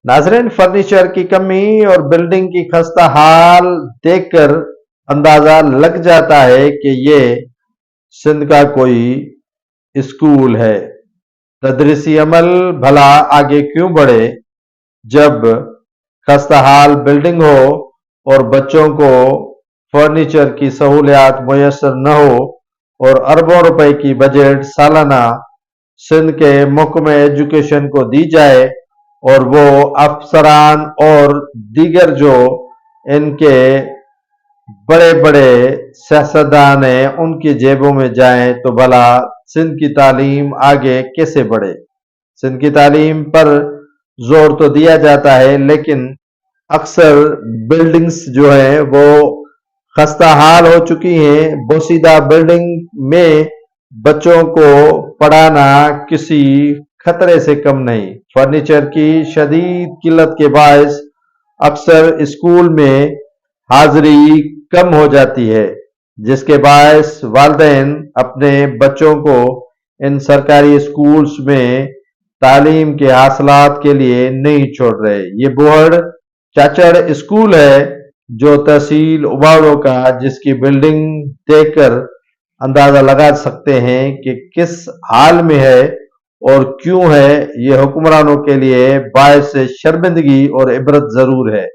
नाजरीन, फर्नीचर की कमी और बिल्डिंग की खस्ता हाल देखकर अंदाजा लग जाता है कि ये सिंध का कोई स्कूल है। तदरीसी अमल भला आगे क्यों बढ़े जब खस्ताहाल बिल्डिंग हो और बच्चों को फर्नीचर की सहूलियात मुयसर न हो और अरबों रुपए की बजट सालाना सिंध के महकमे एजुकेशन को दी जाए और वो अफसरान और दीगर जो इनके बड़े बड़े सियासतदान हैं उनकी जेबों में जाएं तो भला सिंध की तालीम आगे कैसे बढ़े। सिंध की तालीम पर जोर तो दिया जाता है लेकिन अक्सर बिल्डिंग्स जो हैं वो खस्ता हाल हो चुकी हैं। बोसीदा बिल्डिंग में बच्चों को पढ़ाना किसी खतरे से कम नहीं। फर्नीचर की शदीद किल्लत के बायस अक्सर स्कूल में हाजिरी कम हो जाती है, जिसके बायस वालिदैन अपने बच्चों को इन सरकारी स्कूल्स में तालीम के हासिलात के लिए नहीं छोड़ रहे। ये बोहड़ चाचड़ स्कूल है जो तहसील उबाड़ों का, जिसकी बिल्डिंग देखकर अंदाजा लगा सकते हैं कि किस हाल में है और क्यों है। ये हुक्मरानों के लिए बायस शर्मिंदगी और इबरत जरूर है।